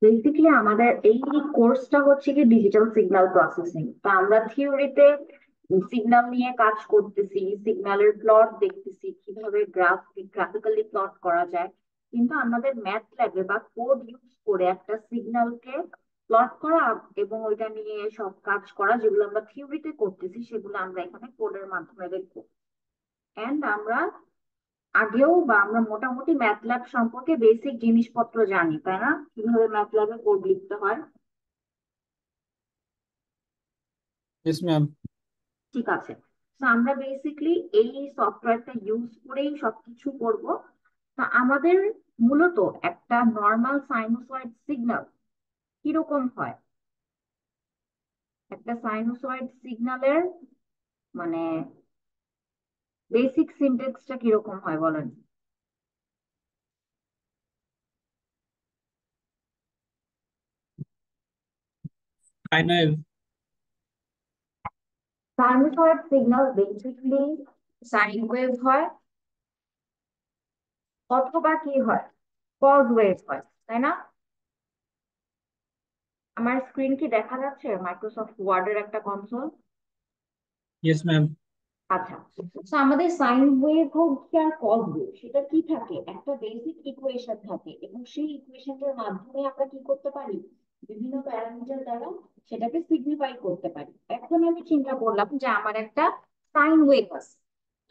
Basically আমাদের এই কোর্সটা হচ্ছে কি ডিজিটাল সিগন্যাল প্রসেসিং। তো আমরা থিওরিতে সিগন্যাল নিয়ে কাজ করতেছি, সিগন্যালের প্লট দেখতেছি, কিভাবে গ্রাফিক্যালি প্লট করা যায়। কিন্তু আমাদের ম্যাথ ল্যাবে বা কোড ইউজ করে একটা সিগন্যালকে প্লট করা এবং ওইটা নিয়ে সব কাজ করা, যেগুলো আমরা থিওরিতে করতেছি সেগুলো আমরা এখানে কোডের মাধ্যমে দেখবো। এন্ড আমরা আগেও বা আমরা মোটামুটি ম্যাথল্যাব সম্পর্কে বেসিক জিনিসপত্র জানি, তাই না? কিভাবে ম্যাথল্যাবে কোড লিখতে হয়। Yes ma'am. ঠিক আছে। তো আমরা বেসিকলি এই সফটওয়্যারটা ইউজ করেই সবকিছু করব। তা আমাদের মূলত একটা নর্মাল সাইনোসয়েড সিগন্যাল কিরকম হয়, একটা সাইনোসয়েড সিগন্যালের মানে বেসিক সিনট্যাক্সটা কিরকম হয় বলেন। Final. Sinusoid signal basically sine wave হয়, অথবা কি হয়, কজ ওয়েভ হয়, তাই না? আমার স্ক্রিন কি দেখা যাচ্ছে? মাইক্রোসফট ওয়ার্ডের একটা কনসোল। Yes ma'am. আচ্ছা। তো আমাদের সাইন ওয়েভ হোক কি আর কজ ওয়েভ, সেটা কি থাকে, একটা বেসিক ইকুয়েশন থাকে এবং সেই ইকুয়েশনটার মাধ্যমে আমরা কি করতে পারি, বিভিন্ন প্যারামিটার দ্বারা সেটাকে সিগনিফাই করতে পারি। এখন আমি চিন্তা করলাম যে আমার একটা সাইন ওয়েভ আছে,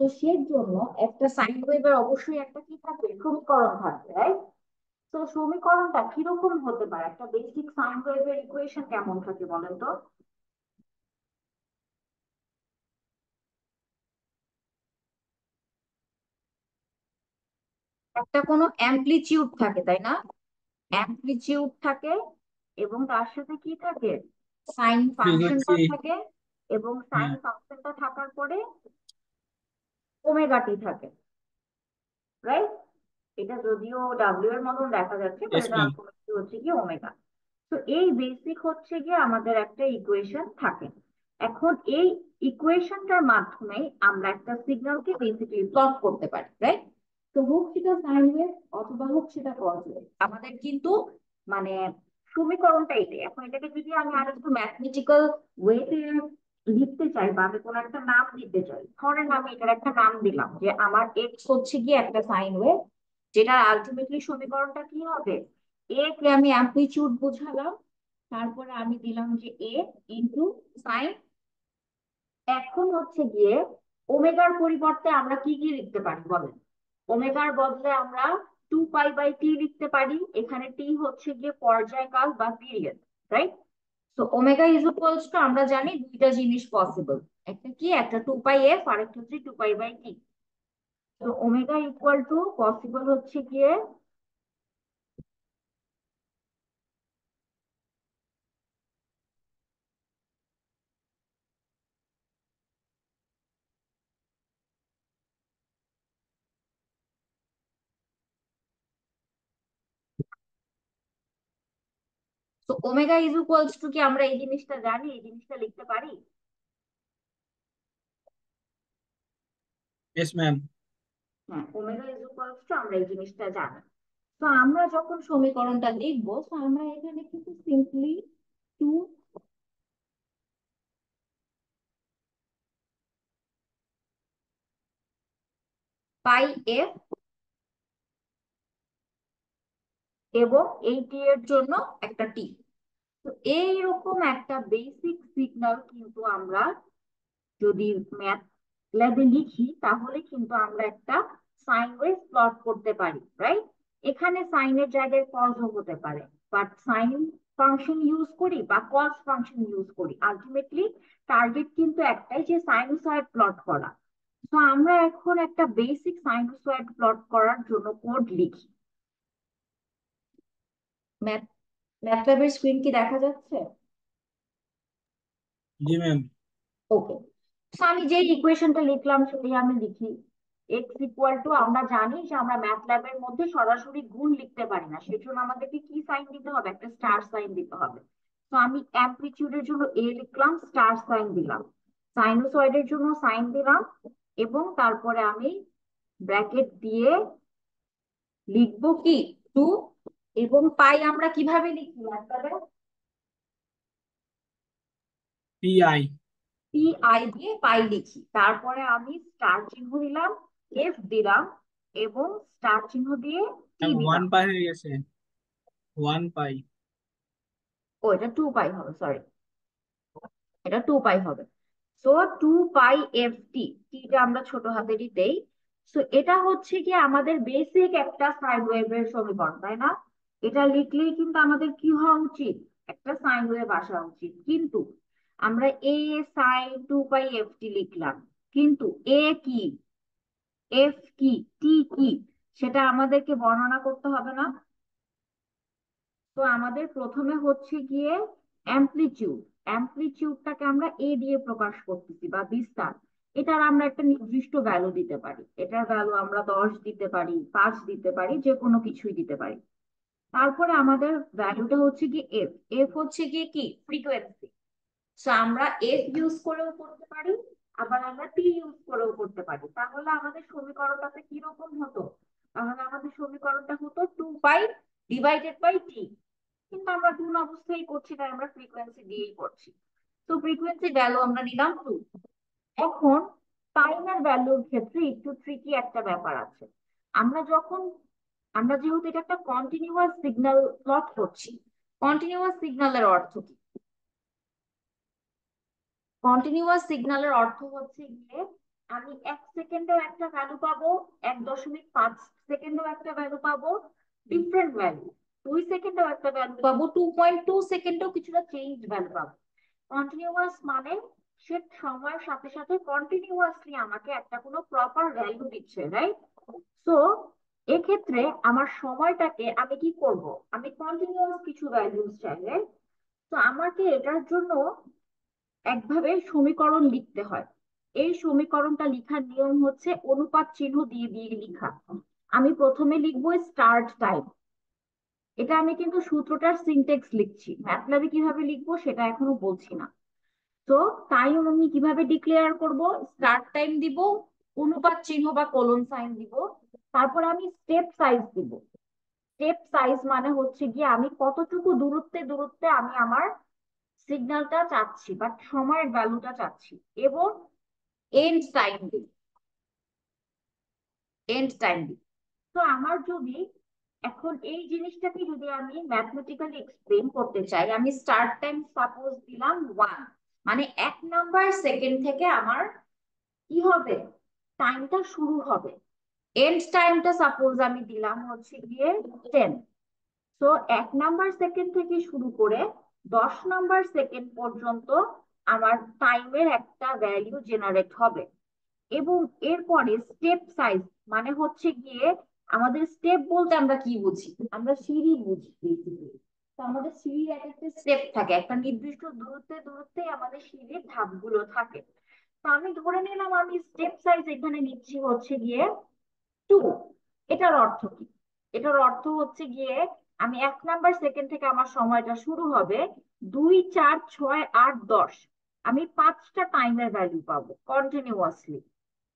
তো সেই জন্য একটা সাইন ওয়েভের অবশ্যই একটা কি থাকবে, সমীকরণ থাকবে, রাইট? তো সমীকরণটা কিরকম হতে পারে, একটা বেসিক সাইন ওয়েভের ইকুয়েশন কেমন থাকে বলেন তো। একটা কোনো অ্যামপ্লিচিউড থাকে, তাই না? অ্যামপ্লিচিউড থাকে এবং তার সাথে কি থাকে, সাইন ফাংশনটা फ्रीक्वेंसी। থাকে, এবং সাইন हाँ। ফাংশনটা থাকার পরে ওমেগা টি থাকে, রাইট? এটা যদিও ডাব্লিউ এর মতন দেখা যাচ্ছে, বাট यस এটা मैम। আলটিমেটলি হচ্ছে কি ওমেগা। তো এই বেসিক হচ্ছে গিয়ে আমাদের একটা ইকুয়েশন থাকে। এখন এই ইকুয়েশনটার মাধ্যমে আমরা একটা সিগন্যালকে বেসিক্যালি প্লট করতে পারি, রাইট? তো হোক সেটা সাইন ওয়েভ অথবা হোক সেটা কজ ওয়েভ, আমাদের কিন্তু মানে সমীকরণটা এটাই। এখন এটাকে যদি আমি আর একটু ম্যাথমেটিক্যাল ওয়েতে লিখতে চাই বা আমি কোনো একটা নাম দিতে চাই, ধরেন আমি এটার একটা নাম দিলাম যে আমার এক্স হচ্ছে গিয়ে একটা সাইন ওয়েভ, যেটা আলটিমেটলি সমীকরণটা কি হবে, এ কে আমি অ্যামপ্লিচিউড বুঝালাম, তারপরে আমি দিলাম যে এ ইন্টু সাইন। এখন হচ্ছে গিয়ে ওমেগার পরিবর্তে আমরা কি কি লিখতে পারি বলেন। ওমেগার বদলে আমরা 2 পাই বাই টি লিখতে পারি, এখানে টি হচ্ছে গিয়ে পর্যায়কাল বা পিরিয়ড, রাইট? তো ওমেগা ইজ ইকুয়ালস টু, আমরা জানি দুইটা জিনিস পসিবল, একটা কি, একটা 2 পাই এফ আর একটা হচ্ছে 2 পাই বাই টি। তো ওমেগা ইকুয়াল টু পসিবল হচ্ছে গিয়ে, তো ওমেগা ইজ ইকুয়ালস টু কি, আমরা এই জিনিসটা জানি, এই জিনিসটা লিখতে পারি। Yes ma'am. হ্যাঁ, ওমেগা ইজ ইকুয়ালস টু আমরা এই জিনিসটা জানি। তো আমরা যখন সমীকরণটা লিখবো, তো আমরা এখানে কিন্তু সিম্পলি 2 পাই এফ এবং এই টি এর জন্য একটা টি, তো এইরকম একটা বেসিক সিগন্যাল কিন্তু আমরা যদি ম্যাথ ল্যাবে লিখি তাহলে কিন্তু আমরা একটা সাইন ওয়েভ প্লট করতে পারি, রাইট? এখানে সাইনের জায়গায় কজও হতে পারে, বাট সাইন ফাংশন ইউজ করি বা কজ ফাংশন ইউজ করি, আলটিমেটলি টার্গেট কিন্তু একটাই, যে সাইনোসয়েড প্লট করা। তো আমরা এখন একটা বেসিক সাইনোসয়েড প্লট করার জন্য কোড লিখি। ম্যাথ ম্যাথল্যাবের স্ক্রিন কি দেখা যাচ্ছে? जी मैम। ওকে। আমি যে ইকুয়েশনটা লিখলাম সেটাই আমি লিখি। এক্স ইকুয়াল টু, আমরা জানি যে আমরা ম্যাথল্যাবের মধ্যে সরাসরি গুণ লিখতে পারি না, সেজন্য আমাদেরকে কি সাইন দিতে হবে, একটা স্টার সাইন দিতে হবে। তো আমি অ্যামপ্লিটিউডের জন্য এ লিখলাম, স্টার সাইন দিলাম, সাইনোসয়েডের জন্য সাইন দিলাম, এবং তারপরে আমি ব্র্যাকেট দিয়ে লিখবো কি, টু এবং পাই আমরা কিভাবে লিখি ম্যাথডে? PI। পি আই দিয়ে পাই লিখি, তারপরে আমি স্টার চিহ্ন দিলাম, এফ দিলাম, এবং স্টার চিহ্ন দিয়ে টি ম্যাম ওয়ান দিলাম। পাই হয়ে গেছে। 1 পাই। ও এটা টু পাই হবে, সরি, এটা টু পাই হবে। সো টু পাই এফ টি, টিটা আমরা ছোট হাতেরই দেই। সো এটা হচ্ছে কি আমাদের বেসিক একটা সাইন ওয়েভের সমীকরণ, তাই না? এটা লিখলেই কিন্তু আমাদের কি হওয়া উচিত, একটা সাইন ওয়েভ আসা উচিত। কিন্তু আমরা এ সাইন টু পাই এফ টি লিখলাম, কিন্তু এ কি, এফ কি, টি কি, সেটা আমাদেরকে বর্ণনা করতে হবে না? তো আমাদের প্রথমে হচ্ছে গিয়ে অ্যামপ্লিটিউড, অ্যামপ্লিটিউডটাকে আমরা এ দিয়ে প্রকাশ করতেছি বা বিস্তার। এটার আমরা একটা নির্দিষ্ট ভ্যালু দিতে পারি, এটার ভ্যালু আমরা 10 দিতে পারি, 5 দিতে পারি, যে কোনো কিছুই দিতে পারি। তারপরে আমাদের ভ্যালুটা হচ্ছে কি এফ, এফ হচ্ছে গিয়ে কি ফ্রিকোয়েন্সি। সো আমরা এফ ইউজ করেও করতে পারি, আবার আমরা টি ইউজ করেও করতে পারি। তাহলে আমাদের সমীকরণটাতে কি রকম হতো, তাহলে আমাদের সমীকরণটা হতো two pi divided by T. কিন্তু আমরা গুণ অবস্থায় করছি, তাই আমরা ফ্রিকোয়েন্সি দিয়েই করছি। তো ফ্রিকোয়েন্সি ভ্যালু আমরা নিলাম টু। এখন টাইমের ভ্যালুর ক্ষেত্রে একটু ট্রিকি একটা ব্যাপার আছে। আমরা যখন, আমরা যেহেতু এটা একটা কন্টিনিউয়াস সিগন্যাল প্লট করছি, কন্টিনিউয়াস সিগন্যালের অর্থ কি? কন্টিনিউয়াস সিগন্যালের অর্থ হচ্ছে গিয়ে আমি 1 সেকেন্ডেও একটা ভ্যালু পাবো, 1.5 সেকেন্ডেও একটা ভ্যালু পাবো, ডিফারেন্ট ভ্যালু। 2 সেকেন্ডেও একটা ভ্যালু পাবো, 2.2 সেকেন্ডেও কিছুটা চেঞ্জ ভ্যালু পাবো। কন্টিনিউয়াস মানে সে সময়ের সাথে সাথে কন্টিনিউয়াসলি আমাকে একটা কোনো প্রপার ভ্যালু দিচ্ছে, রাইট? তো এক্ষেত্রে আমার সময়টাকে আমি কি করব, আমি কন্টিনিউয়াস কিছু ভ্যালুস চাই, right? তো আমাকে এটার জন্য একভাবে সমীকরণ লিখতে হয়। এই সমীকরণটা লিখার নিয়ম হচ্ছে অনুপাত চিহ্ন দিয়ে দিয়ে লিখা। আমি প্রথমে লিখবো স্টার্ট টাইম। এটা আমি কিন্তু সূত্রটার সিনটেক্স লিখছি, ম্যাথল্যাবে কিভাবে লিখবো সেটা এখনো বলছি না। তো টাইম আমি কিভাবে ডিক্লেয়ার করব, স্টার্ট টাইম দিব, অনুপাত চিহ্ন বা কোলন সাইন দিব, তারপর আমি স্টেপ সাইজ দিব। স্টেপ সাইজ মানে হচ্ছে গিয়ে আমি কতটুকু দূরত্বে দূরত্বে আমি আমার সিগন্যালটা চাচ্ছি বা সময়ের ভ্যালুটা চাচ্ছি, এবং এন্ড টাইম দিই, এন্ড টাইম দিই। তো আমার যদি এখন এই জিনিসটাকে যদি আমি ম্যাথমেটিক্যালি এক্সপ্লেন করতে চাই, আমি স্টার্ট টাইম সাপোজ দিলাম 1, মানে 1 নাম্বার সেকেন্ড থেকে আমার কি হবে, টাইমটা শুরু হবে। এন্ড টাইমটা সাপোজ আমি দিলাম হচ্ছে গিয়ে 10। তো 1 নাম্বার সেকেন্ড থেকে শুরু করে 10 নাম্বার সেকেন্ড পর্যন্ত আমার টাইমের একটা ভ্যালু জেনারেট হবে। এবং এরপরে স্টেপ সাইজ মানে হচ্ছে গিয়ে, আমাদের স্টেপ বলতে আমরা কি বুঝি, আমরা সিঁড়ি বুঝি বেসিক্যালি। তো আমাদের সিঁড়ির এক একটা স্টেপ থাকে, একটা নির্দিষ্ট দূরত্বে দূরত্বে আমাদের সিঁড়ির ধাপগুলো থাকে। তো আমি ধরে নিলাম আমি স্টেপ সাইজ এখানে নিচ্ছি হচ্ছে গিয়ে টু। এটার অর্থ কি, এটার অর্থ হচ্ছে গিয়ে আমি 1 নাম্বার সেকেন্ড থেকে আমার সময়টা শুরু হবে, 2, 4, 6, 8, 10, আমি 5টা টাইমের ভ্যালু পাবো কন্টিনিউয়াসলি।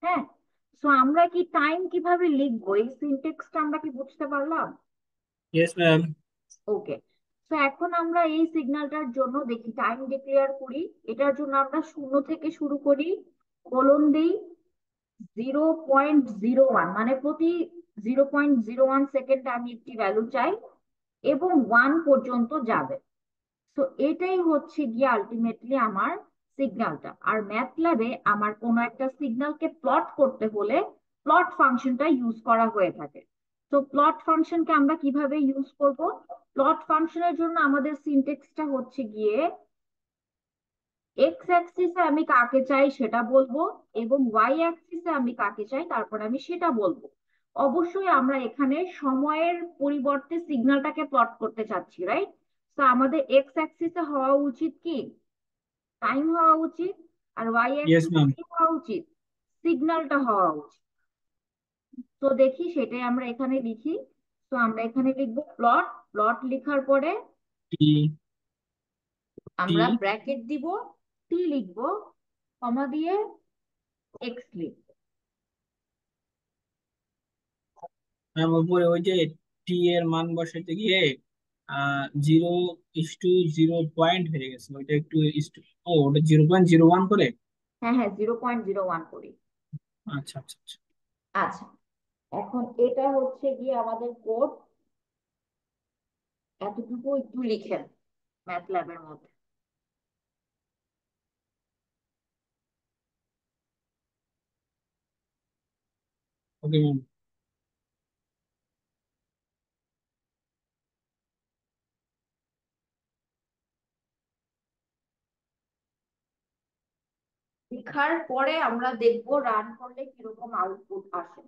হ্যাঁ। সো আমরা কি টাইম কিভাবে লিখবো, এই সিনটেক্সটা আমরা কি বুঝতে পারলাম? Yes ma'am. ওকে। তো এখন আমরা এই সিগন্যালটার জন্য দেখি টাইম ডিক্লেয়ার করি। এটার জন্য আমরা 0 থেকে শুরু করি, কোলন দিই, 0.01 মানে প্রতি 0.01 সেকেন্ড আমি একটি ভ্যালু চাই, এবং 1 পর্যন্ত যাবে। তো এটাই হচ্ছে গিয়ে আলটিমেটলি আমার সিগন্যালটা। আর ম্যাথল্যাবে আমার কোনো একটা সিগন্যালকে প্লট করতে হলে প্লট ফাংশনটা ইউজ করা হয়ে থাকে। তো প্লট ফাংশনকে আমরা কিভাবে ইউজ করব, প্লট ফাংশনের জন্য আমাদের সিনটেক্সটা হচ্ছে গিয়ে এক্স অ্যাক্সিসে আমি কাকে চাই সেটা বলবো, এবং ওয়াই অ্যাক্সিসে আমি কাকে চাই তারপর আমি সেটা বলবো। অবশ্যই আমরা এখানে সময়ের পরিবর্তে সিগন্যালটাকে প্লট করতে চাচ্ছি, রাইট? তো আমাদের এক্স অ্যাক্সিসে হওয়া উচিত কি, টাইম হওয়া উচিত, আর ওয়াই ইয়েস অ্যাক্সিসে ম্যাম। কি হওয়া উচিত, সিগন্যালটা হওয়া উচিত। তো দেখি সেটাই আমরা এখানে লিখি। তো আমরা এখানে লিখবো প্লট, প্লট লেখার পরে টি। টি। আমরা ব্র্যাকেট দিব, টি লিখবো, কমা দিয়ে এক্স লিখবো। ম্যাম উপরে ওই যে টি এর মান বসাইতে গিয়ে 0:0 হয়ে গেছে, ওইটা একটু ওটা 0.01 করে। হ্যাঁ হ্যাঁ, 0.01 করি। আচ্ছা আচ্ছা আচ্ছা। আচ্ছা, এখন এটা হচ্ছে গিয়ে আমাদের কোড। এতটুকু একটু লিখেন ম্যাথ ল্যাবের মধ্যে। Okay ma'am. লেখার পরে আমরা দেখবো রান করলে কিরকম আউটপুট আসে।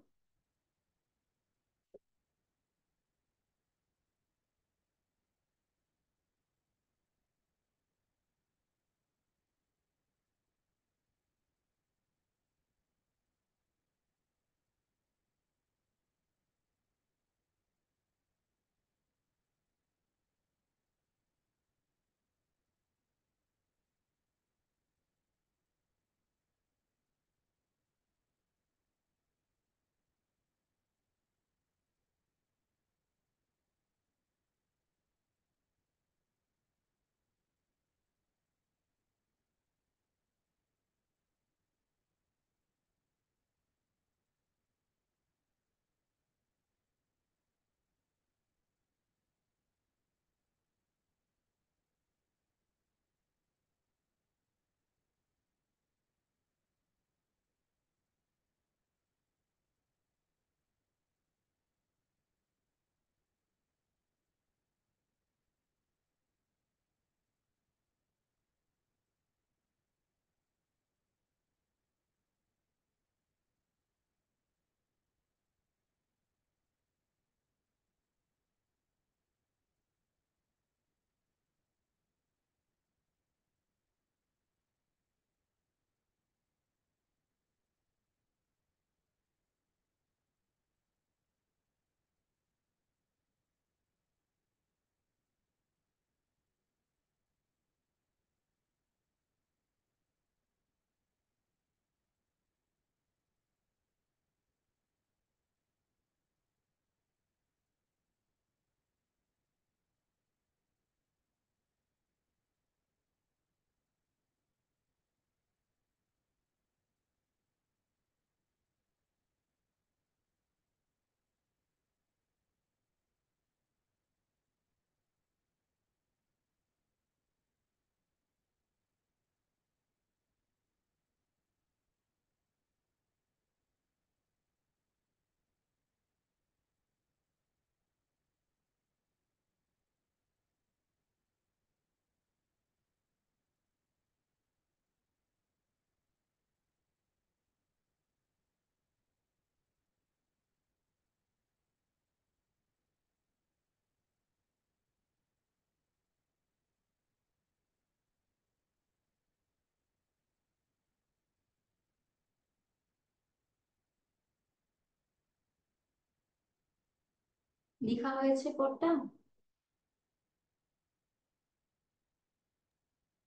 লেখা হয়েছে কোডটা?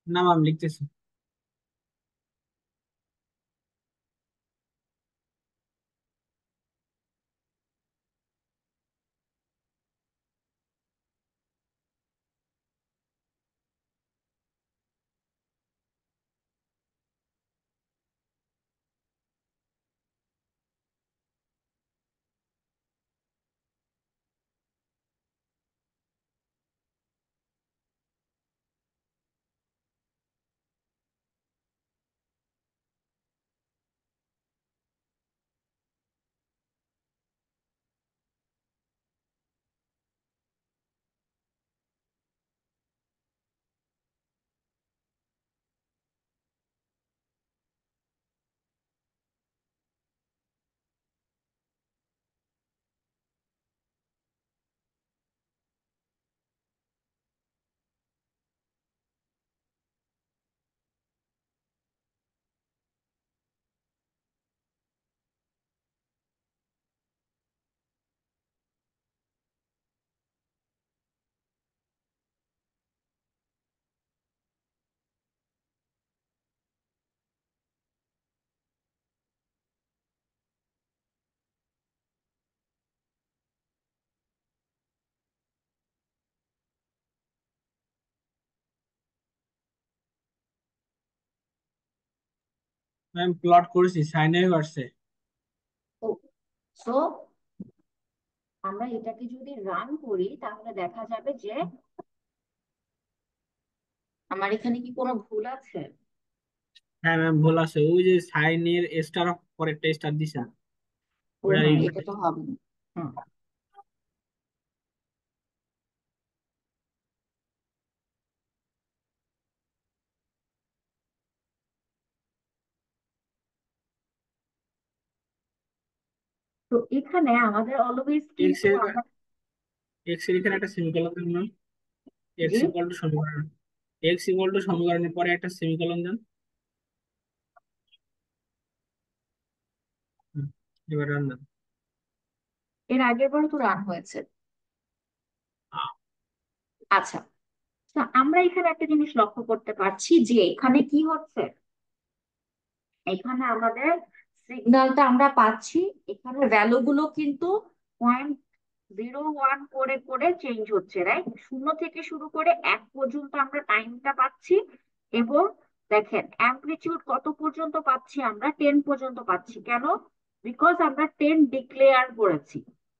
না ম্যাম, লিখতেছি। ম্যাম প্লট করেছি, সাইনে আসছে। ও, সো আমরা এটাকে যদি রান করি তাহলে দেখা যাবে যে আমার এখানে কি কোনো ভুল আছে? হ্যাঁ ম্যাম ভুল আছে, ওই যে সাইনের স্টার পরে একটা স্টার দিছে, ও ওটা হ্যাঁ, রিমুভ। এটা তো হবে না। হুম। তো এখানে আমাদের অলওয়েজ এক্স কিন্তু এর আমরা এক্স এর এখানে একটা সেমিকোলন দেন ম্যাম। যে এক্স ইকুয়াল টু সমীকরণ, এক্স ইকুয়াল টু সমীকরণের পরে একটা সেমিকোলন দেন। হুম, এবার রান দেন। এর আগের বার তো রান হয়েছে। আচ্ছা, তো আমরা এখানে একটা জিনিস লক্ষ্য করতে পারছি যে এখানে কি হচ্ছে, এখানে আমাদের সিগন্যালটা আমরা পাচ্ছি, এখানে ভ্যালু গুলো কিন্তু 0.01 করে করে চেঞ্জ হচ্ছে, রাইট? শূন্য থেকে শুরু করে 1 পর্যন্ত আমরা টাইমটা পাচ্ছি। এবং দেখেন অ্যামপ্লিটিউড কত পর্যন্ত পাচ্ছি, আমরা 10 পর্যন্ত পাচ্ছি। কেন? বিকজ আমরা 10 ডিক্লেয়ার করেছি।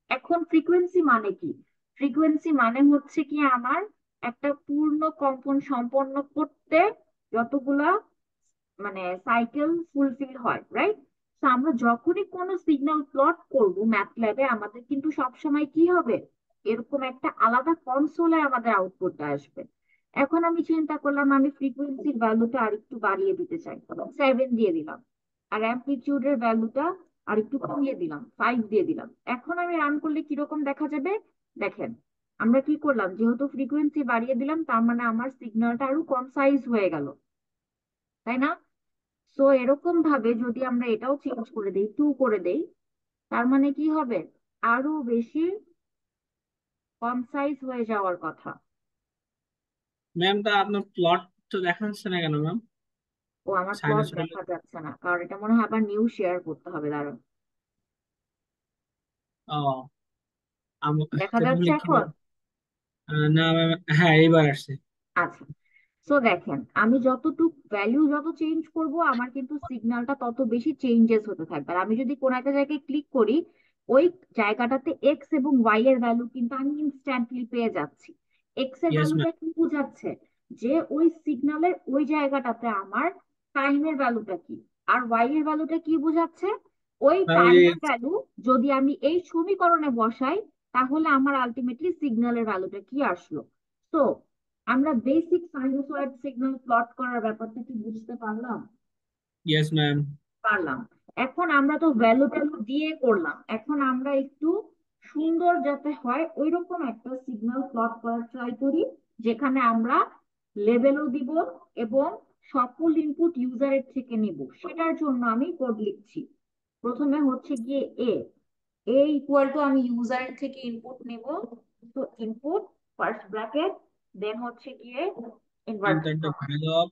এখন ফ্রিকোয়েন্সি মানে কি? ফ্রিকোয়েন্সি মানে হচ্ছে কি আমার একটা পূর্ণ কম্পন সম্পন্ন করতে যতগুলা মানে সাইকেল ফুলফিল হয়, রাইট? তো আমরা যখনই কোনো সিগন্যাল প্লট করব ম্যাথল্যাবে, আমাদের কিন্তু সবসময় কি হবে, এরকম একটা আলাদা কনসোলে আমাদের আউটপুটটা আসবে। এখন আমি চিন্তা করলাম আমি ফ্রিকোয়েন্সির ভ্যালুটা আরেকটু বাড়িয়ে দিতে চাই, 7 দিয়ে দিলাম। আর অ্যামপ্লিটিউডের ভ্যালুটা আরেকটু কমিয়ে দিলাম, 5 দিয়ে দিলাম। এখন আমি রান করলে কিরকম দেখা যাবে? দেখেন, আমরা কি করলাম, যেহেতু ফ্রিকোয়েন্সি বাড়িয়ে দিলাম তার মানে আমার সিগন্যালটা আরো কনসাইজ হয়ে গেল, তাই না? সো এরকম ভাবে যদি আমরা এটাও চেঞ্জ করে দেই, 2 করে দেই, তার মানে কি হবে, আরো বেশি কনসাইজ হয়ে যাওয়ার কথা। ম্যাম তা আপনার প্লট তো দেখা যাচ্ছে না কেন ম্যাম? ও, আমার প্লট সাইনোসয়েডাল। দেখা যাচ্ছে না, কারণ এটা মনে হয় আবার নিউ শেয়ার করতে হবে, দাঁড়ান। ও দেখা তাহলে যাচ্ছে কি এখন? বল? না ম্যাম, হ্যাঁ এইবার আসছে। আচ্ছা, সো দেখেন আমি যতটুক ভ্যালু যত চেঞ্জ করব আমার কিন্তু সিগন্যালটা তত বেশি চেঞ্জেস হতে থাকবে। আর আমি যদি কোন একটা জায়গায় ক্লিক করি, ওই জায়গাটাতে এক্স এবং ওয়াই এর ভ্যালু কিন্তু আমি ইনস্ট্যান্টলি পেয়ে যাচ্ছি। এক্স এর ইয়েস ভ্যালুটা ম্যাম। কি বোঝাচ্ছে, যে ওই সিগন্যালের ওই জায়গাটাতে আমার টাইমের ভ্যালুটা কি। আর ওয়াই এর ভ্যালুটা কি বোঝাচ্ছে, ওই ম্যাম ওই যে টাইমের ভ্যালু যদি আমি এই সমীকরণে বসাই তাহলে আমার আলটিমেটলি সিগন্যালের ভ্যালুটা কি আসলো। তো আমরা বেসিক সাইনোসয়েড সিগন্যাল প্লট করার ব্যাপারটা কি বুঝতে পারলাম? Yes ma'am. পারলাম। এখন আমরা তো ভ্যালু ট্যালু দিয়ে করলাম, এখন আমরা একটু সুন্দর যাতে হয় ওইরকম একটা সিগন্যাল প্লট করার ট্রাই করি, যেখানে আমরা লেবেলও দিব এবং সকল ইনপুট ইউজারের থেকে নিব। সেটার জন্য আমি কোড লিখছি। প্রথমে হচ্ছে গিয়ে এ এ ইকুয়াল টু আমি ইউজারের থেকে ইনপুট নিব। তো ইনপুট ফার্স্ট ব্র্যাকেট, দেন হচ্ছে গিয়ে inverted enter the comma. Value of.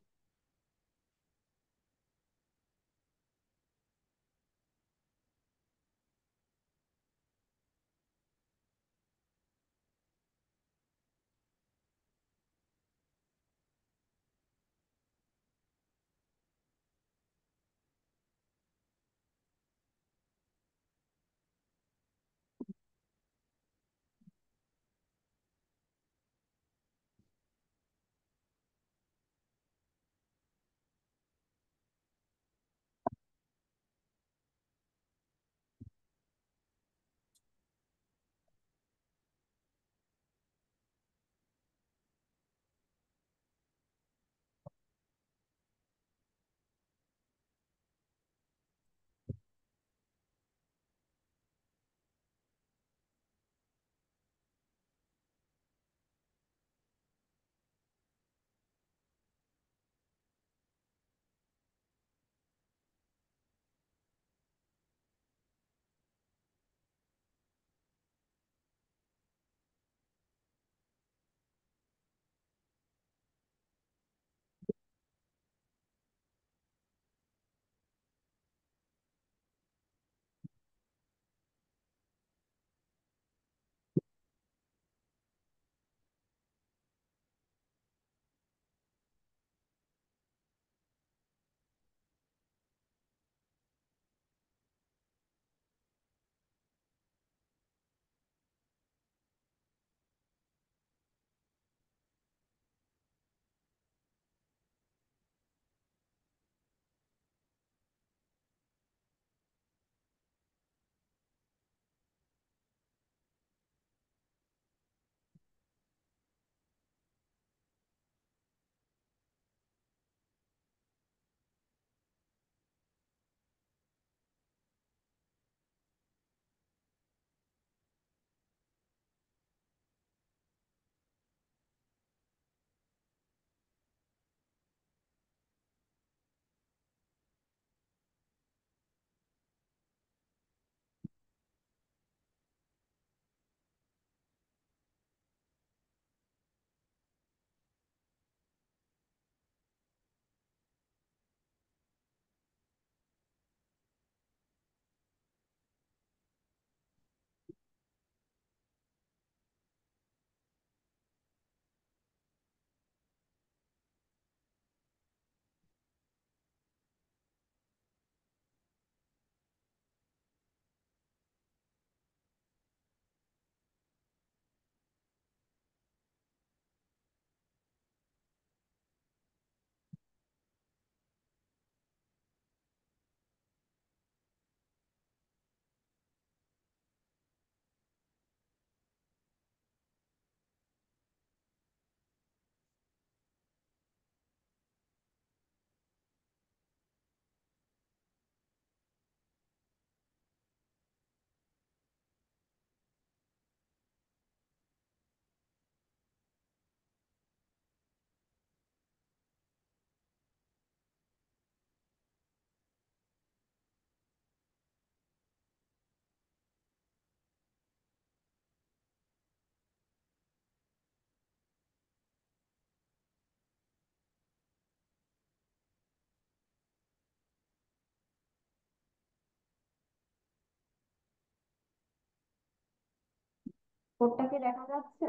কোডটাকে দেখা যাচ্ছে?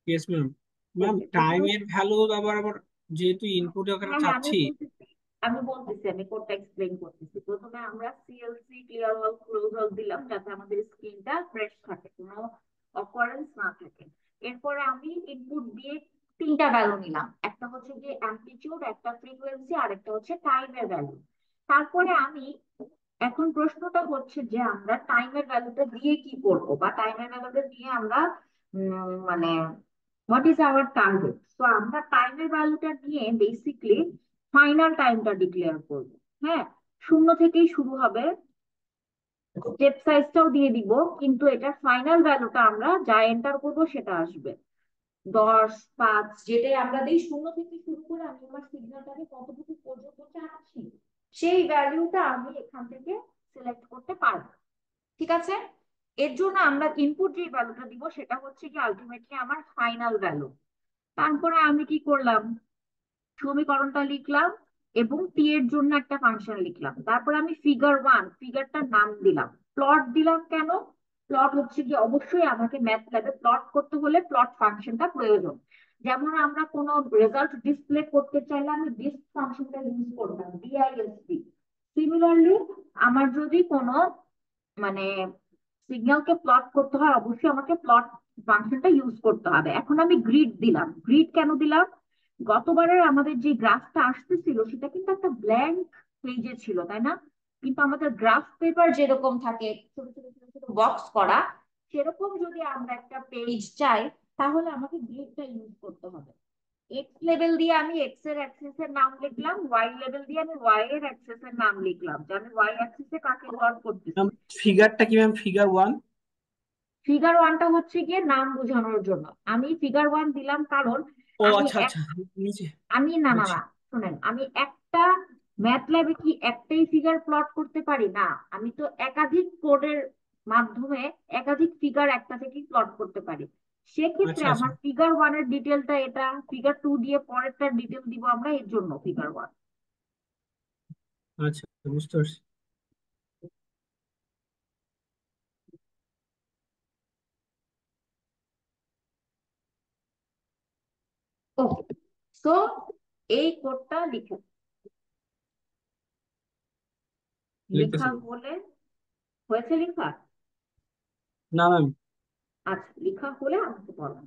Yes ma'am. ম্যাম ওকে, প্রথমে টাইমের ভ্যালু আবার আবার যেহেতু ইনপুট ওখানে হ্যাঁ হ্যাঁ আমি চাচ্ছি। বলতেছি, আমি কোডটা এক্সপ্লেন করতেছি। প্রথমে আমরা CLC clear all close all দিলাম যাতে আমাদের স্ক্রিনটা ফ্রেশ থাকে, কোনো অকারেন্স না থাকে। এরপরে আমি ইনপুট দিয়ে তিনটা ভ্যালু নিলাম, একটা হচ্ছে যে অ্যামপ্লিটিউড, একটা ফ্রিকোয়েন্সি, আর একটা হচ্ছে টাইমের ভ্যালু। তারপরে আমি, এখন প্রশ্নটা হচ্ছে যে আমরা টাইমের ভ্যালুটা দিয়ে কি করব, বা টাইমের ভ্যালুটা দিয়ে আমরা মানে হোয়াট ইজ আওয়ার টার্গেট। তো আমরা টাইমের ভ্যালুটা নিয়ে বেসিকলি ফাইনাল টাইমটা ডিক্লেয়ার করব। হ্যাঁ, শূন্য থেকেই শুরু হবে, স্টেপ সাইজটাও দিয়ে দিব, কিন্তু এটা ফাইনাল ভ্যালুটা আমরা যা এন্টার করব সেটা আসবে 10, 5, যেটাই আমরা দিই। শূন্য থেকে শুরু করে আমি আমার সিগন্যালটাকে কতটুকু পর্যন্ত চাচ্ছি সেই ভ্যালুটা আমি এখান থেকে সিলেক্ট করতে পারবো। ঠিক আছে, এর জন্য আমরা ইনপুট যে ভ্যালুটা দিব সেটা হচ্ছে কি আলটিমেটলি আমার ফাইনাল ভ্যালু। তারপরে আমি কি করলাম, সমীকরণটা লিখলাম এবং টি এর জন্য একটা ফাংশন লিখলাম। তারপর আমি ফিগার 1, ফিগারটার নাম দিলাম। প্লট দিলাম কেন? প্লট হচ্ছে কি অবশ্যই আমাকে ম্যাথ ল্যাবে প্লট করতে হলে প্লট ফাংশনটা প্রয়োজন। যেমন আমরা কোনো রেজাল্ট ডিসপ্লে করতে চাইলে আমি ডিসপ ফাংশনটা ইউজ করতাম, ডিআইএসপি। সিমিলারলি আমার যদি কোনো মানে সিগন্যালকে প্লট করতে হয় অবশ্যই আমাকে প্লট ফাংশনটা ইউজ করতে হবে। এখন আমি গ্রিড দিলাম। গ্রিড কেন দিলাম? গতবারের আমাদের যে গ্রাফটা আসতেছিল সেটা কিন্তু একটা ব্ল্যাঙ্ক পেজে ছিল, তাই না? কিন্তু আমাদের গ্রাফ পেপার যেরকম থাকে ছোট ছোট ছোট ছোট বক্স করা, সেরকম যদি আমরা একটা পেজ চাই তাহলে আমাকে গ্রিডটা ইউজ করতে হবে। এক্স লেভেল দিয়ে আমি এক্স এর অ্যাক্সিস এর নাম লিখলাম, ওয়াই লেভেল দিয়ে আমি ওয়াই এর অ্যাক্সিস এর নাম লিখলাম, যে আমি ওয়াই অ্যাক্সিসে কাকে প্লট করতেছি। ম্যাম ফিগারটা কি ম্যাম, ফিগার 1? ফিগার 1টা হচ্ছে গিয়ে নাম বোঝানোর জন্য আমি ফিগার 1 দিলাম, কারণ ও আমি আচ্ছা এক আচ্ছা, নিচে আমি না না বুঝছি। না শুনেন, আমি একটা ম্যাথল্যাবে কি একটাই ফিগার প্লট করতে পারি না, আমি তো একাধিক কোডের মাধ্যমে একাধিক ফিগার একটা থেকেই প্লট করতে পারি। সেক্ষেত্রে আচ্ছা আচ্ছা আমার ফিগার 1 এর ডিটেলটা এটা, ফিগার 2 দিয়ে পরেরটার ডিটেল দিব আমরা, এর জন্য ফিগার 1। আচ্ছা, বুঝতে পারছি। ওকে, সো এই কোডটা লিখে, লিখতেছি লেখা ম্যাম। হলে, হয়েছে লেখা? না ম্যাম। আচ্ছা, লেখা হলে আমাকে বলেন।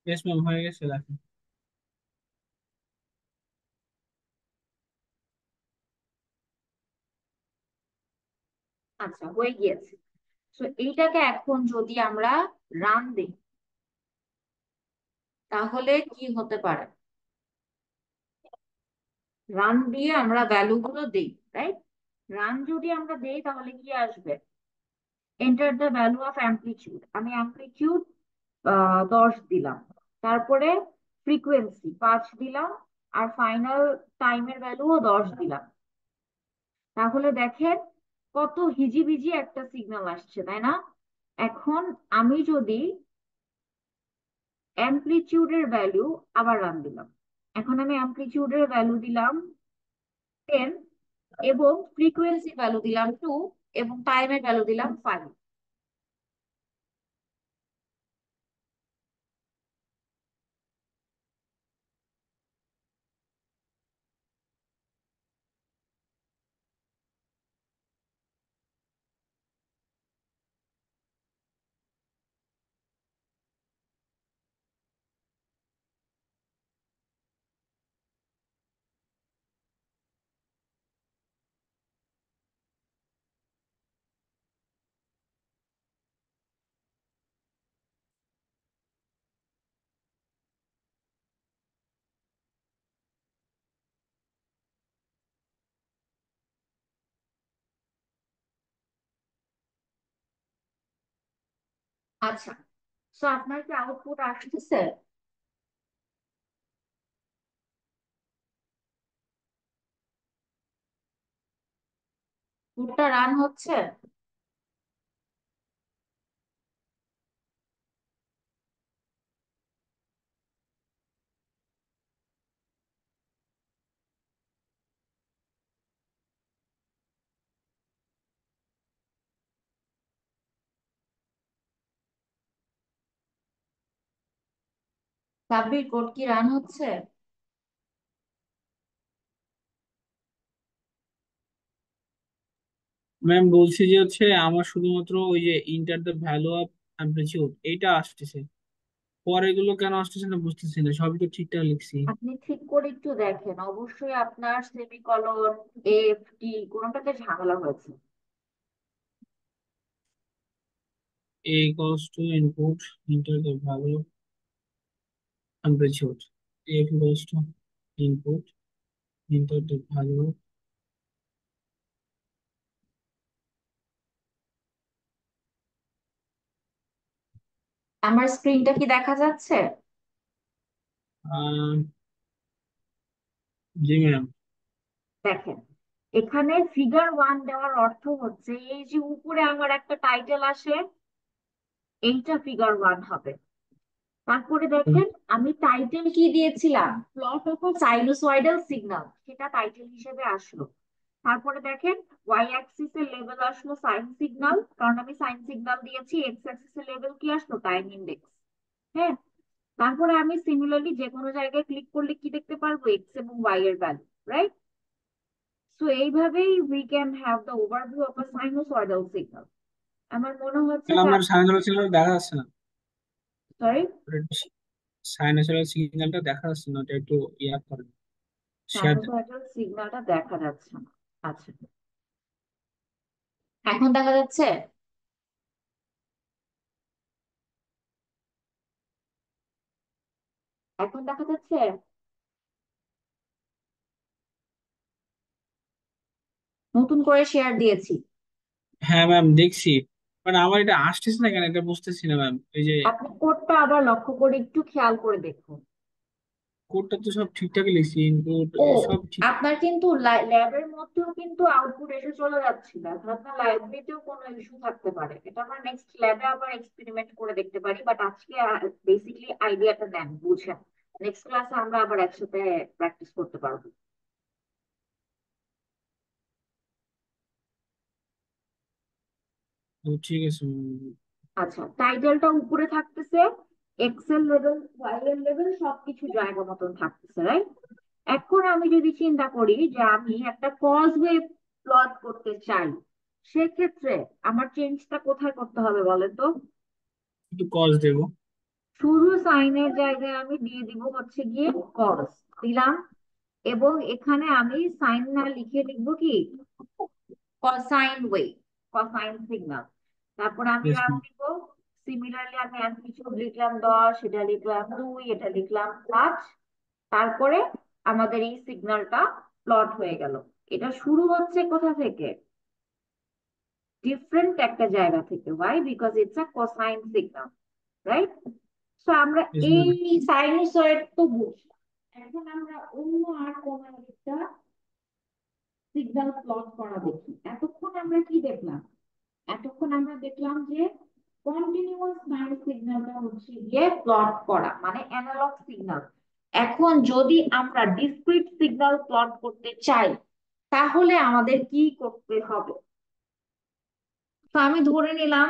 ইয়েস ম্যাম, হয়ে গেছে লেখা। আচ্ছা, হয়ে গিয়েছে। তো এইটাকে এখন যদি আমরা রান দিই তাহলে কি হতে পারে? রান দিয়ে আমরা ভ্যালু গুলো দিই, রাইট? রান যদি আমরা দেই তাহলে কি আসবে? Enter the value of amplitude, আমি অ্যামপ্লিটিউড 10 দিলাম। তারপরে ফ্রিকোয়েন্সি 5 দিলাম, আর ফাইনাল টাইমের ভ্যালুও 10 দিলাম। তাহলে দেখেন কত হিজিবিজি একটা সিগন্যাল আসছে, তাই না? এখন আমি যদি অ্যামপ্লিটিউডের ভ্যালু আবার রান দিলাম, এখন আমি অ্যামপ্লিটিউডের ভ্যালু দিলাম 10, এবং ফ্রিকোয়েন্সি ভ্যালু দিলাম 2, এবং টাইমের ভ্যালু দিলাম 5। আচ্ছা, তো আপনার কি আউটপুট আসতেছে? কোডটা রান হচ্ছে? সাব্বির, কোড কি রান হচ্ছে? ম্যাম বলছি যে হচ্ছে আমার শুধুমাত্র ওই যে enter the value of amplitude এইটা আসতেছে, পরে এগুলো কেন আসতেছে না বুঝতেছি না, সবই তো ঠিকঠাক লিখছি। আপনি ঠিক করে একটু দেখেন, অবশ্যই আপনার সেমিকলন, এফ টি কোনোটাতে ঝামেলা হয়েছে। A equals to input enter the value of amplitude. A equals to input enter the value আমার স্ক্রিনটা কি দেখা যাচ্ছে? জি ম্যাম। দেখেন, এখানে ফিগার 1 দেওয়ার অর্থ হচ্ছে এই যে উপরে আমার একটা টাইটেল আসে, এইটা ফিগার 1 হবে। তারপরে দেখেন আমি টাইটেল কি দিয়েছিলাম, plot of a sinusoidal signal, সেটা টাইটেল হিসেবে আসলো। তারপরে দেখেন ওয়াই অ্যাক্সিস এর লেভেল আসলো সাইন সিগন্যাল, কারণ আমি সাইন সিগন্যাল দিয়েছি। এক্স অ্যাক্সিস এর লেভেল কি আসলো, টাইম ইন্ডেক্স। হ্যাঁ, তারপরে আমি সিমিলারলি যে কোনো জায়গায় ক্লিক করলে কি দেখতে পারবো, এক্স এবং ওয়াই এর ভ্যালু, রাইট? সো এইভাবেই we can have the overview of a sinusoidal signal. আমার মনে হচ্ছে তাহলে যে, আমার সাইনোসয়েডাল সিগন্যাল দেখা যাচ্ছে না। সরি, সাইনোসয়েডাল সিগন্যালটা দেখা যাচ্ছে না, ওটা একটু ইয়া করেন, শেয়ার দেন। সাইনুসয়েডাল সিগন্যালটা দেখা যাচ্ছে না। আচ্ছা, এখন দেখা যাচ্ছে? এখন দেখা যাচ্ছে? নতুন করে শেয়ার দিয়েছি। হ্যাঁ ম্যাম দেখছি, মানে আমার এটা আসতেছে না কেন এটা বুঝতেছি না ম্যাম। এই যে আপনি কোডটা আবার লক্ষ্য করে একটু খেয়াল করে দেখুন। কোডটা তো সব ঠিকঠাকই লিখছি, ইনপুট ও, সব ঠিক। আপনার কিন্তু ল্যাবের মধ্যেও কিন্তু আউটপুট এসে চলে যাচ্ছিল, এখন আপনার লাইব্রেরিতেও কোনো ইস্যু থাকতে পারে। এটা আমরা নেক্সট ল্যাবে আবার এক্সপেরিমেন্ট করে দেখতে পারি, বাট আজকে বেসিকলি আইডিয়াটা নেন, বুঝেন। নেক্সট ক্লাসে আমরা আবার একসাথে প্র্যাকটিস করতে পারবো। ও, ঠিক আছে আচ্ছা, টাইটেলটা উপরে থাকতেছে, এক্সেল লেভেল, ওয়াই এর লেভেল সবকিছু জায়গা মতন থাকতেছে, রাইট? এখন আমি যদি চিন্তা করি যে আমি একটা কজওয়ে প্লট করতে চাই, সেক্ষেত্রে আমার চেঞ্জটা কোথায় করতে হবে বলেন তো? একটু কজ দেবো। শুধু সাইনের জায়গায় আমি দিয়ে দিব হচ্ছে গিয়ে কজ দিলাম, এবং এখানে আমি সাইন না লিখে লিখবো কি, কসাইন ওয়ে, কসাইন সিগন্যাল। তারপর আমি ইয়েস রান ম্যাম। দিব। সিমিলারলি আমি অ্যামপ্লিটিউড লিখলাম 10, এটা লিখলাম 2, এটা লিখলাম 5। তারপরে আমাদের এই সিগন্যালটা প্লট হয়ে গেল। এটা শুরু হচ্ছে কোথা থেকে, ডিফারেন্ট একটা জায়গা থেকে। Why? Because it's a cosine signal, right? So তো আমরা Yes, এই ma'am. সাইনোসয়েড তো বুঝলাম। এখন আমরা অন্য আর কোন একটা সিগন্যাল প্লট করা দেখি। এতক্ষণ আমরা কি দেখলাম? এতক্ষণ আমরা দেখলাম যে কন্টিনিউয়াস টাইম সিগন্যালটা হচ্ছে গিয়ে প্লট করা, মানে অ্যানালগ সিগন্যাল। এখন যদি আমরা ডিসক্রিট সিগন্যাল প্লট করতে চাই, তাহলে আমাদের কি করতে হবে? তো আমি ধরে নিলাম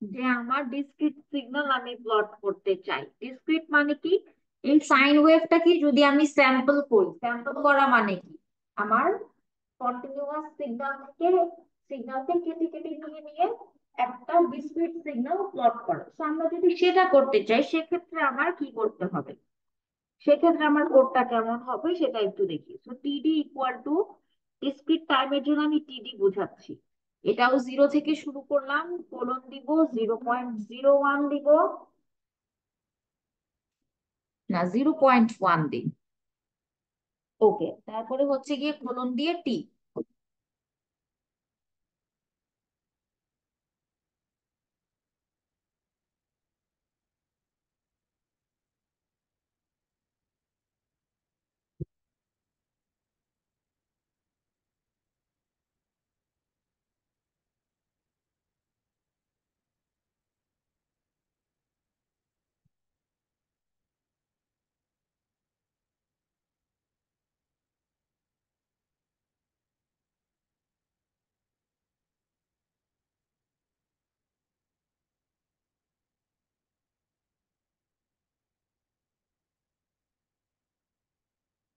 যে আমার ডিসক্রিট সিগন্যাল আমি প্লট করতে চাই। ডিসক্রিট মানে কি? এই সাইন ওয়েভটাকে যদি আমি স্যাম্পল করি, স্যাম্পল করা মানে কি? আমার কন্টিনিউয়াস সিগন্যাল থেকে সিগন্যালকে কেটে কেটে নিয়ে নিয়ে একটা ডিসক্রিট সিগন্যাল প্লট করা। তো আমরা যদি সেটা করতে চাই, সেক্ষেত্রে আমার কি করতে হবে? সেক্ষেত্রে আমার কোডটা কেমন হবে সেটা একটু দেখি। সো টিডি ইকুয়াল টু, ডিসক্রিট টাইমের জন্য আমি টিডি বোঝাচ্ছি, এটাও জিরো থেকে শুরু করলাম, কোলন দিব, 0.01 দিব, না 0.1 দিই। ওকে, তারপরে হচ্ছে গিয়ে কোলন দিয়ে টি।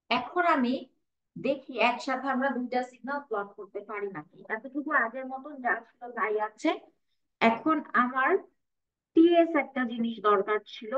এখন আমি দেখি একসাথে আমরা দুইটা সিগন্যাল প্লট করতে পারি নাকি। এতটুকু আগের মতন যা ছিল তাই আছে। এখন আমার টিএস একটা জিনিস দরকার ছিল।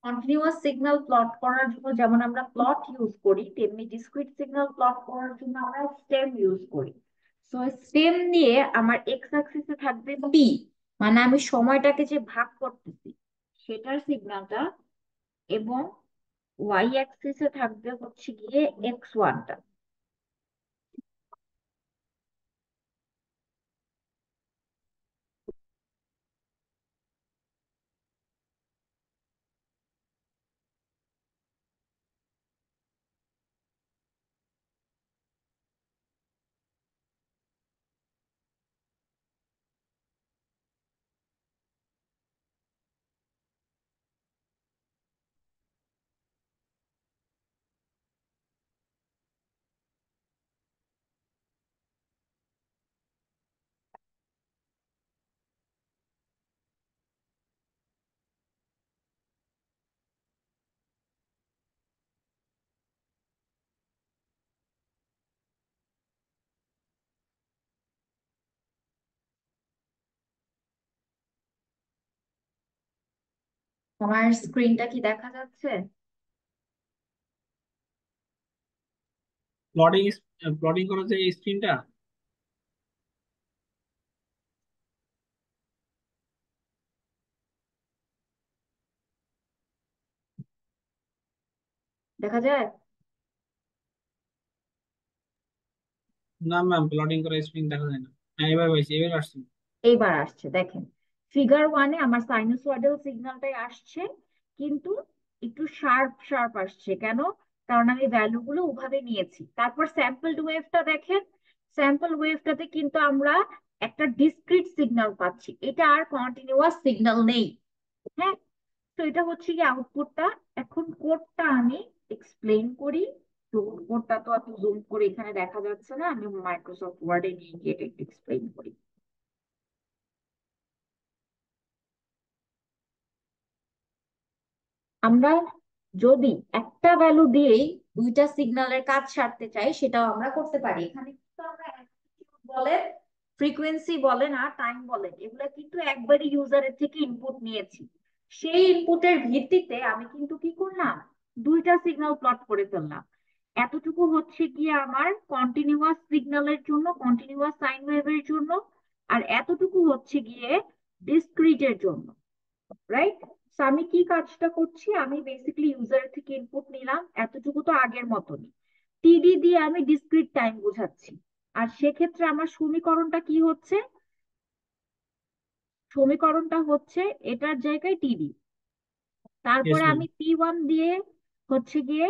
কন্টিনিউয়াস সিগন্যাল প্লট করার জন্য যেমন আমরা প্লট ইউজ করি, তেমনি ডিসক্রিট সিগন্যাল প্লট করার জন্য আমরা স্টেম ইউজ করি। সো স্টেম দিয়ে আমার এক্স অ্যাক্সিসে থাকবে পি, মানে আমি সময়টাকে যে ভাগ করতেছি সেটার সিগন্যালটা, এবং ওয়াই অ্যাক্সিসে থাকবে হচ্ছে গিয়ে X1টা। আমার স্ক্রিনটা কি দেখা যাচ্ছে? প্লটিং প্লটিং করার যে স্ক্রিনটা। দেখা যায়? না ম্যাম, প্লটিং করার স্ক্রিন দেখা যায় না। হ্যাঁ, এবার পাইছি, এবার আসছে। এইবার আসছে দেখেন। ফিগার ওয়ানে আমার সাইনোসয়েডাল সিগন্যালটাই আসছে, কিন্তু একটু শার্প শার্প আসছে কেন? কারণ আমি ভ্যালুগুলো ওভাবে নিয়েছি। তারপর স্যাম্পল ওয়েভটা দেখেন। স্যাম্পল ওয়েভটাতে কিন্তু আমরা একটা ডিসক্রিট সিগন্যাল পাচ্ছি, এটা আর কন্টিনিউয়াস সিগন্যাল নেই। হ্যাঁ। তো এটা হচ্ছে কি আউটপুটটা। এখন কোডটা আমি এক্সপ্লেন করি। তো কোডটা তো এত জুম করে এখানে দেখা যাচ্ছে না, আমি মাইক্রোসফট ওয়ার্ডে নিয়ে গিয়ে এটা একটু এক্সপ্লেন করি। আমরা যদি একটা ভ্যালু দিয়েই দুইটা সিগন্যালের কাজ সারতে চাই, সেটাও আমরা করতে পারি। এখানে কিন্তু আমরা অ্যামপ্লিটিউড বলেন, ফ্রিকোয়েন্সি বলেন আর টাইম বলেন, এগুলা কিন্তু একবারই ইউজারের থেকে ইনপুট নিয়েছি। সেই ইনপুটের ভিত্তিতে আমি কিন্তু কি করলাম, দুইটা সিগন্যাল প্লট করে ফেললাম। এতটুকু হচ্ছে গিয়ে আমার কন্টিনিউয়াস সিগন্যালের জন্য, কন্টিনিউয়াস সাইন ওয়েভের জন্য, আর এতটুকু হচ্ছে গিয়ে ডিসক্রিটের জন্য। রাইট। তো আমি কি কাজটা করছি, আমি বেসিক্যালি ইউজার থেকে ইনপুট নিলাম, এতটুকু তো আগের মতনই। টিডি দিয়ে আমি ডিসক্রিট টাইম বোঝাচ্ছি। আর সেক্ষেত্রে আমার সমীকরণটা কি হচ্ছে, সমীকরণটা হচ্ছে এটার জায়গায় টিডি। ইয়েস তারপরে ম্যাম। আমি পি1 দিয়ে হচ্ছে গিয়ে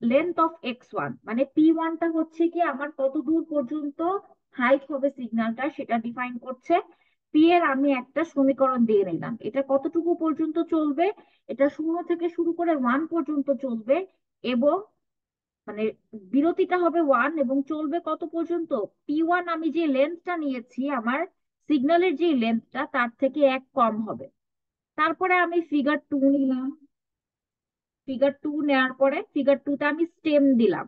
লেন্থ অফ x1, মানে পি1টা হচ্ছে কি আমার কত দূর পর্যন্ত হাইট হবে সিগন্যালটা সেটা ডিফাইন করছে। পি এর আমি একটা সমীকরণ দিয়ে নিলাম, এটা কতটুকু পর্যন্ত চলবে, এটা 0 থেকে শুরু করে 1 পর্যন্ত চলবে। এবং মানে বিরতিটা হবে 1 এবং চলবে কত পর্যন্ত, পি1 আমি যে লেন্থটা নিয়েছি আমার সিগন্যালের যে লেন্থটা তার থেকে 1 কম হবে। তারপরে আমি ফিগার 2 নিলাম। ফিগার 2 নেওয়ার পরে ফিগার 2তে আমি স্টেম দিলাম।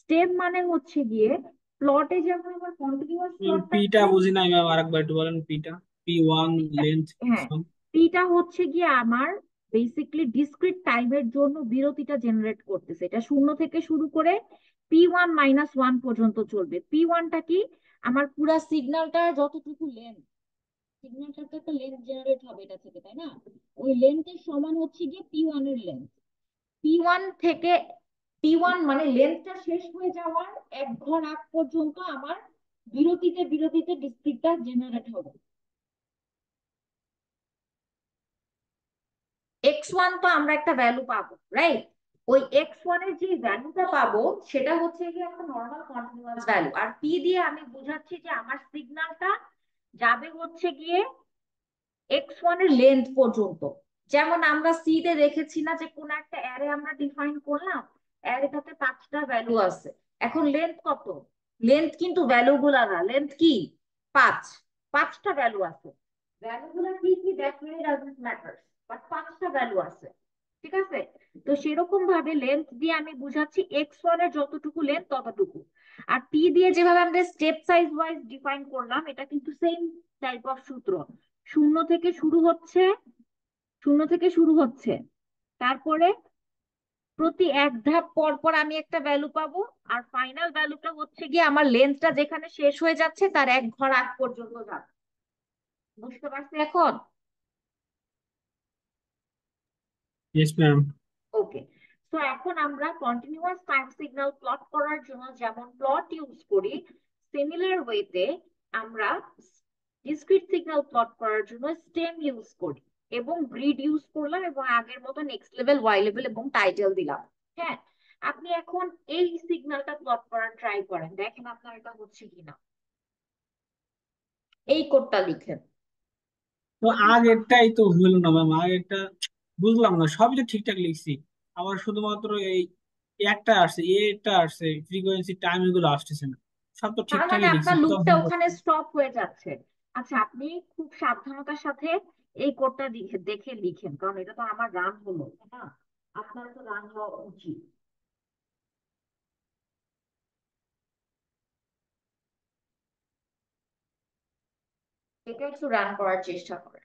স্টেম মানে হচ্ছে গিয়ে প্লটে যেমন আমার কন্টিনিউয়াস ম্যাম, প্লট পিটা থাকবে। বুঝি নাই ম্যাম, আরেকবার একটু বলেন পিটা। P1 লেন্থ হ্যাঁ, x1। পিটা হচ্ছে গিয়ে আমার বেসিক্যালি ডিসক্রিট টাইমের জন্য বিরতিটা জেনারেট করতেছে, এটা 0 থেকে শুরু করে P1 - 1 পর্যন্ত চলবে। পি1টা কি, আমার পুরা সিগন্যালটা যতটুকু লেন্থ, সিগন্যালটার তো একটা লেন্থ জেনারেট হবে এটা থেকে, তাই না? ওই লেন্থের সমান হচ্ছে গিয়ে পি1 এর লেন্থ। পি1 থেকে, পি1 মানে লেন্থটা শেষ হয়ে যাওয়ার 1 ঘর আগ পর্যন্ত আমার বিরতিতে বিরতিতে ডিসক্রিটটা জেনারেট হবে। x1 তো আমরা একটা ভ্যালু পাবো, রাইট? ওই x1 এর যে ভ্যালুটা পাবো সেটা হচ্ছে গিয়ে একটা নর্মাল কন্টিনিউয়াস ভ্যালু, আর পি দিয়ে আমি বোঝাচ্ছি যে আমার সিগন্যালটা যাবে হচ্ছে গিয়ে x1 এর লেন্থ পর্যন্ত। যেমন আমরা সি তে দেখেছি না, যে কোন একটা অ্যারে আমরা ডিফাইন করলাম, অ্যারেটাতে 5টা ভ্যালু আছে। এখন লেন্থ কত, লেন্থ কিন্তু ভ্যালু গুলা না, লেন্থ কি 5, 5টা ভ্যালু আছে। ভ্যালু গুলা কি কি that really doesn't matter, but 5টা ভ্যালু আছে। ঠিক আছে। তো সেরকম ভাবে লেন্থ দিয়ে আমি বুঝাচ্ছি x1 এর যতটুকু লেন্থ ততটুকু। আর টি দিয়ে যেভাবে আমরা স্টেপ সাইজ ওয়াইজ ডিফাইন করলাম, এটা কিন্তু সেম টাইপ অফ সূত্র। শূন্য থেকে শুরু হচ্ছে, শূন্য থেকে শুরু হচ্ছে, তারপরে প্রতি এক ধাপ পর পর আমি একটা ভ্যালু পাবো। আর ফাইনাল ভ্যালুটা হচ্ছে গিয়ে আমার লেন্থটা যেখানে শেষ হয়ে যাচ্ছে তার 1 ঘর আগ পর্যন্ত যাবে। বুঝতে পারছি এখন? Yes ma'am. ওকে। তো এখন আমরা কন্টিনিউয়াস টাইম সিগন্যাল প্লট করার জন্য যেমন প্লট ইউজ করি, সিমিলার ওয়েতে আমরা ডিসক্রিট সিগন্যাল প্লট করার জন্য স্টেম ইউজ করি। এবং গ্রিড ইউজ করলাম এবং আগের মতো নেক্সট লেভেল, ওয়াই লেভেল এবং টাইটেল দিলাম। হ্যাঁ। আপনি এখন এই সিগন্যালটা প্লট করার ট্রাই করেন, দেখেন আপনার এটা হচ্ছে কিনা। এই কোডটা লিখেন। তো আগেরটাই তো হইলো না ম্যাম, আগেরটা বুঝলাম না, সবই তো ঠিকঠাক লিখছি। আবার শুধুমাত্র এই একটা আসছে, এটা আসছে, ফ্রিকোয়েন্সি টাইম এগুলো আসতেছে না। সব তো তার মানে ঠিকঠাকই লিখছি আপনার তো। লুপটা ওখানে স্টপ হয়ে যাচ্ছে। আচ্ছা, আপনি খুব সাবধানতার সাথে এই কোডটা দেখে দেখে লিখেন, কারণ এটা তো আমার রান হলো, তাই না? আপনার তো রান হওয়া উচিত। এটা একটু রান করার চেষ্টা করেন।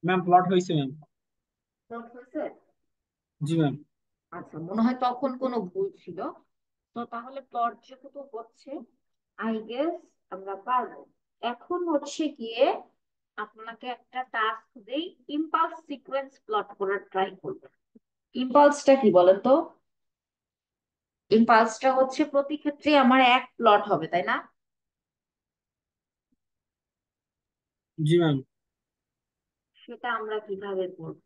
ম্যাম প্লট হয়েছে ম্যাম। নোট হয়েছে? জি ম্যাম। আচ্ছা, মনে হয় তখন কোনো ভুল ছিল। তো তাহলে প্লট যেহেতু হচ্ছে, আই গেস আমরা পারবো। এখন হচ্ছে গিয়ে আপনাকে একটা টাস্ক দেই, ইম্পালস সিকোয়েন্স প্লট করার ট্রাই করবেন। ইম্পালসটা কি বলেন তো? ইম্পালসটা হচ্ছে প্রতি ক্ষেত্রে আমার এক প্লট হবে, তাই না? জি ম্যাম। সেটা আমরা কিভাবে করব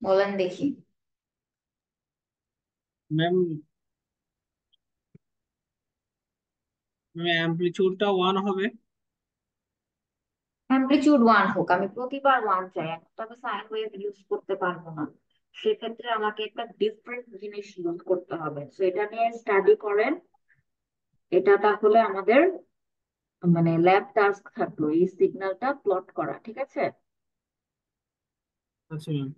বলেন দেখি। ম্যাম, ম্যাম অ্যাম্পলিটিউডটা 1 হবে। অ্যামপ্লিটিউড ওয়ান হোক, আমি প্রতিবার ওয়ান চাই, এখন তো আমি সাইন ওয়েভ ইউজ করতে পারবো না। সেক্ষেত্রে আমাকে একটা ডিফারেন্ট জিনিস ইউজ করতে হবে, তো এটা নিয়ে স্টাডি করেন। এটা তাহলে আমাদের মানে ল্যাব টাস্ক থাকলো, এই সিগন্যালটা প্লট করা, ঠিক আছে? আচ্ছা ম্যাম।